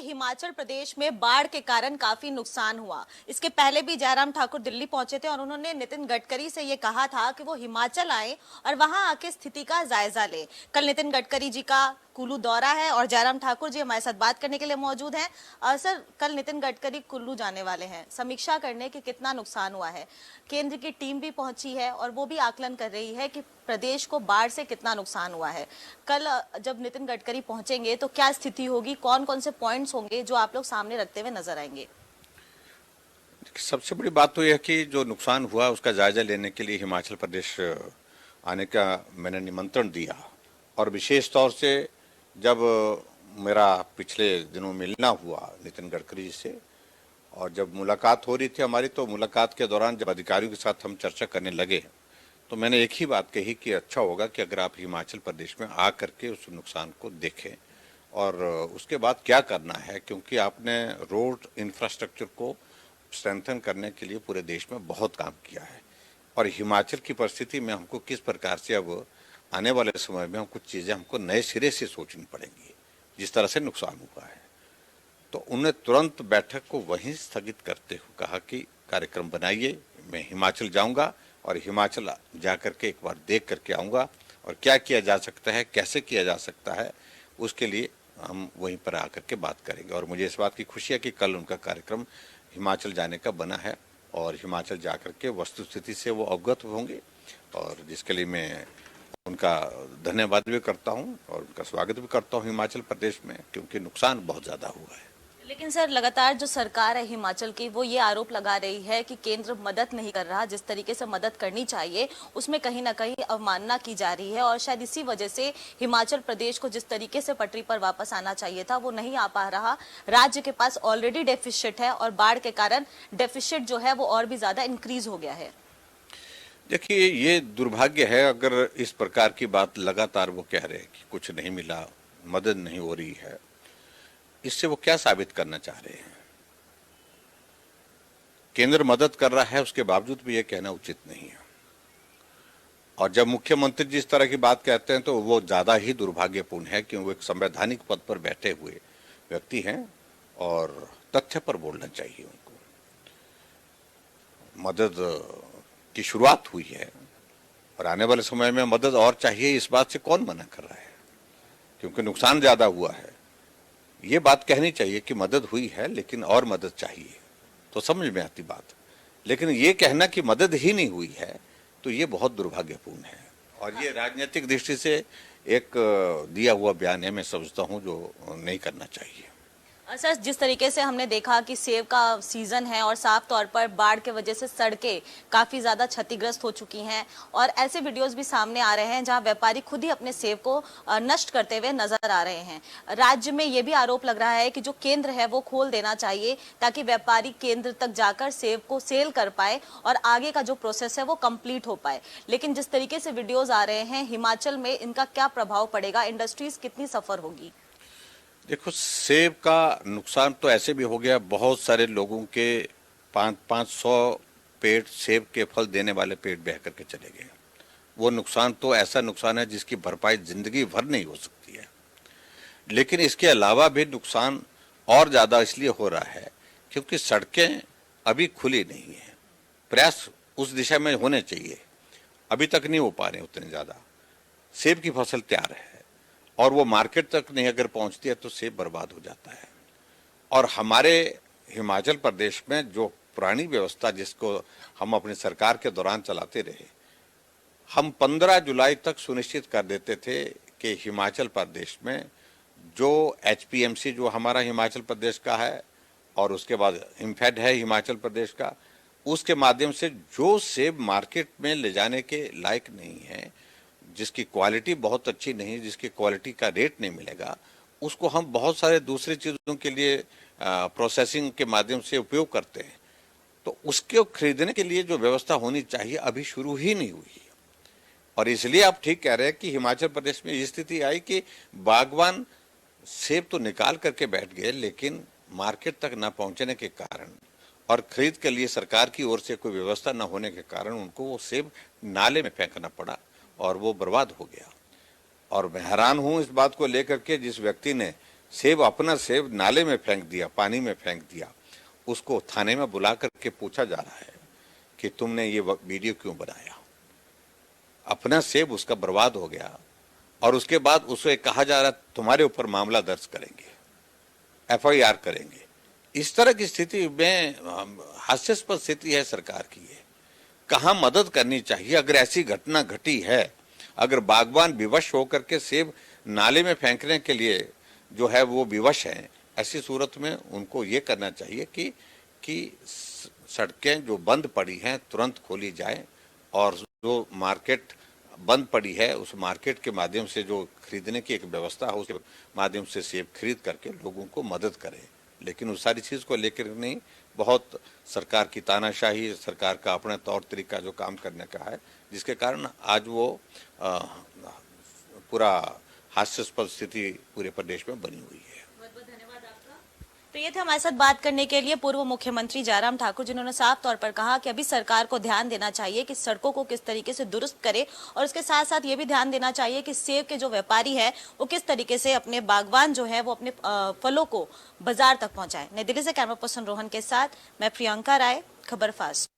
हिमाचल प्रदेश में बाढ़ के कारण काफी नुकसान हुआ। इसके पहले भी जयराम ठाकुर दिल्ली पहुंचे थे और उन्होंने नितिन गडकरी से ये कहा था कि वो हिमाचल आए और वहां आके स्थिति का जायजा ले। कल नितिन गडकरी जी का कुल्लू दौरा है और जयराम ठाकुर जी हमारे साथ बात करने के लिए मौजूद हैं। सर, कल नितिन गडकरी कुल्लू जाने वाले हैं समीक्षा करने कि कितना नुकसान हुआ है। केंद्र की टीम भी पहुंची है और वो भी आकलन कर रही है कि प्रदेश को बाढ़ से कितना नुकसान हुआ है। कल जब नितिन गडकरी पहुंचेंगे तो क्या स्थिति होगी, कौन कौन से पॉइंट्स होंगे जो आप लोग सामने रखते हुए नजर आएंगे? सबसे बड़ी बात तो यह कि जो नुकसान हुआ उसका जायजा लेने के लिए हिमाचल प्रदेश आने का मैंने निमंत्रण दिया। और विशेष तौर से जब मेरा पिछले दिनों मिलना हुआ नितिन गडकरी जी से और जब मुलाकात हो रही थी हमारी, तो मुलाकात के दौरान जब अधिकारियों के साथ हम चर्चा करने लगे तो मैंने एक ही बात कही कि अच्छा होगा कि अगर आप हिमाचल प्रदेश में आ करके उस नुकसान को देखें और उसके बाद क्या करना है, क्योंकि आपने रोड इंफ्रास्ट्रक्चर को स्ट्रेंथन करने के लिए पूरे देश में बहुत काम किया है और हिमाचल की परिस्थिति में हमको किस प्रकार से अब आने वाले समय में हम कुछ चीज़ें हमको नए सिरे से सोचनी पड़ेंगी जिस तरह से नुकसान हुआ है। तो उन्हें तुरंत बैठक को वहीं स्थगित करते हुए कहा कि कार्यक्रम बनाइए, मैं हिमाचल जाऊंगा और हिमाचल जा करके एक बार देख करके आऊँगा और क्या किया जा सकता है, कैसे किया जा सकता है, उसके लिए हम वहीं पर आकर के बात करेंगे। और मुझे इस बात की खुशी है कि कल उनका कार्यक्रम हिमाचल जाने का बना है और हिमाचल जाकर के वस्तुस्थिति से वो अवगत होंगे और जिसके लिए मैं उनका धन्यवाद भी करता हूं और उनका स्वागत भी करता हूं हिमाचल प्रदेश में, क्योंकि नुकसान बहुत ज़्यादा हुआ है। लेकिन सर, लगातार जो सरकार है हिमाचल की वो ये आरोप लगा रही है कि केंद्र मदद नहीं कर रहा, जिस तरीके से मदद करनी चाहिए उसमें कहीं ना कहीं अवमानना की जा रही है और शायद इसी वजह से हिमाचल प्रदेश को जिस तरीके से पटरी पर वापस आना चाहिए था वो नहीं आ पा रहा। राज्य के पास ऑलरेडी डेफिसिट है और बाढ़ के कारण डेफिसिट जो है वो और भी ज्यादा इंक्रीज हो गया है। देखिए, ये दुर्भाग्य है अगर इस प्रकार की बात लगातार वो कह रहे हैं कि कुछ नहीं मिला, मदद नहीं हो रही है। इससे वो क्या साबित करना चाह रहे हैं? केंद्र मदद कर रहा है उसके बावजूद भी ये कहना उचित नहीं है। और जब मुख्यमंत्री जी इस तरह की बात कहते हैं तो वो ज्यादा ही दुर्भाग्यपूर्ण है, क्योंकि वो एक संवैधानिक पद पर बैठे हुए व्यक्ति हैं और तथ्य पर बोलना चाहिए उनको। मदद की शुरुआत हुई है और आने वाले समय में मदद और चाहिए, इस बात से कौन मना कर रहा है? क्योंकि नुकसान ज्यादा हुआ है। ये बात कहनी चाहिए कि मदद हुई है लेकिन और मदद चाहिए, तो समझ में आती बात। लेकिन ये कहना कि मदद ही नहीं हुई है तो ये बहुत दुर्भाग्यपूर्ण है और ये राजनीतिक दृष्टि से एक दिया हुआ बयान है, मैं समझता हूँ, जो नहीं करना चाहिए। सर, जिस तरीके से हमने देखा कि सेब का सीजन है और साफ तौर पर बाढ़ के वजह से सड़कें काफी ज्यादा क्षतिग्रस्त हो चुकी हैं और ऐसे वीडियोस भी सामने आ रहे हैं जहां व्यापारी खुद ही अपने सेब को नष्ट करते हुए नजर आ रहे हैं। राज्य में ये भी आरोप लग रहा है कि जो केंद्र है वो खोल देना चाहिए ताकि व्यापारी केंद्र तक जाकर सेब को सेल कर पाए और आगे का जो प्रोसेस है वो कंप्लीट हो पाए। लेकिन जिस तरीके से वीडियोज आ रहे हैं, हिमाचल में इनका क्या प्रभाव पड़ेगा, इंडस्ट्रीज कितनी सफर होगी? देखो, सेब का नुकसान तो ऐसे भी हो गया, बहुत सारे लोगों के 500 पेड़ सेब के फल देने वाले पेड़ बह करके चले गए। वो नुकसान तो ऐसा नुकसान है जिसकी भरपाई जिंदगी भर नहीं हो सकती है। लेकिन इसके अलावा भी नुकसान और ज्यादा इसलिए हो रहा है क्योंकि सड़कें अभी खुली नहीं है। प्रयास उस दिशा में होने चाहिए, अभी तक नहीं हो पा रहे उतने ज्यादा। सेब की फसल तैयार है और वो मार्केट तक नहीं अगर पहुंचती है तो सेब बर्बाद हो जाता है। और हमारे हिमाचल प्रदेश में जो पुरानी व्यवस्था जिसको हम अपनी सरकार के दौरान चलाते रहे, हम 15 जुलाई तक सुनिश्चित कर देते थे कि हिमाचल प्रदेश में जो एचपीएमसी जो हमारा हिमाचल प्रदेश का है और उसके बाद हिमफेड है हिमाचल प्रदेश का, उसके माध्यम से जो सेब मार्केट में ले जाने के लायक नहीं है, जिसकी क्वालिटी बहुत अच्छी नहीं, जिसकी क्वालिटी का रेट नहीं मिलेगा, उसको हम बहुत सारे दूसरी चीज़ों के लिए प्रोसेसिंग के माध्यम से उपयोग करते हैं। तो उसके खरीदने के लिए जो व्यवस्था होनी चाहिए अभी शुरू ही नहीं हुई। और इसलिए आप ठीक कह रहे हैं कि हिमाचल प्रदेश में ये स्थिति आई कि बागवान सेब तो निकाल करके बैठ गए लेकिन मार्केट तक न पहुंचने के कारण और खरीद के लिए सरकार की ओर से कोई व्यवस्था न होने के कारण उनको वो सेब नाले में फेंकना पड़ा और वो बर्बाद हो गया। और मैं हैरान हूं इस बात को लेकर के, जिस व्यक्ति ने सेब, अपना सेब नाले में फेंक दिया, पानी में फेंक दिया। उसको थाने में बुला करके पूछा जा रहा है कि तुमने ये वीडियो क्यों बनाया। अपना सेब उसका बर्बाद हो गया और उसके बाद उसे कहा जा रहा तुम्हारे ऊपर मामला दर्ज करेंगे, FIR करेंगे। इस तरह की स्थिति में हास्यास्पद स्थिति है सरकार की। है कहाँ मदद करनी चाहिए अगर ऐसी घटना घटी है। अगर बागवान विवश होकर के सेब नाले में फेंकने के लिए जो है वो विवश हैं, ऐसी सूरत में उनको ये करना चाहिए कि सड़कें जो बंद पड़ी हैं तुरंत खोली जाए और जो मार्केट बंद पड़ी है उस मार्केट के माध्यम से जो खरीदने की एक व्यवस्था हो उसके माध्यम से सेब खरीद करके लोगों को मदद करें। लेकिन उस सारी चीज को लेकर नहीं, बहुत सरकार की तानाशाही, सरकार का अपना तौर तरीका जो काम करने का है, जिसके कारण आज वो पूरा हास्यास्पद स्थिति पूरे प्रदेश में बनी हुई है। तो ये थे हमारे साथ बात करने के लिए पूर्व मुख्यमंत्री जयराम ठाकुर, जिन्होंने साफ तौर पर कहा कि अभी सरकार को ध्यान देना चाहिए कि सड़कों को किस तरीके से दुरुस्त करे और उसके साथ साथ ये भी ध्यान देना चाहिए कि सेब के जो व्यापारी है वो किस तरीके से अपने बागवान जो है वो अपने फलों को बाजार तक पहुंचाए। नई दिल्ली से कैमरा पर्सन रोहन के साथ मैं प्रियंका राय, खबर फास्ट।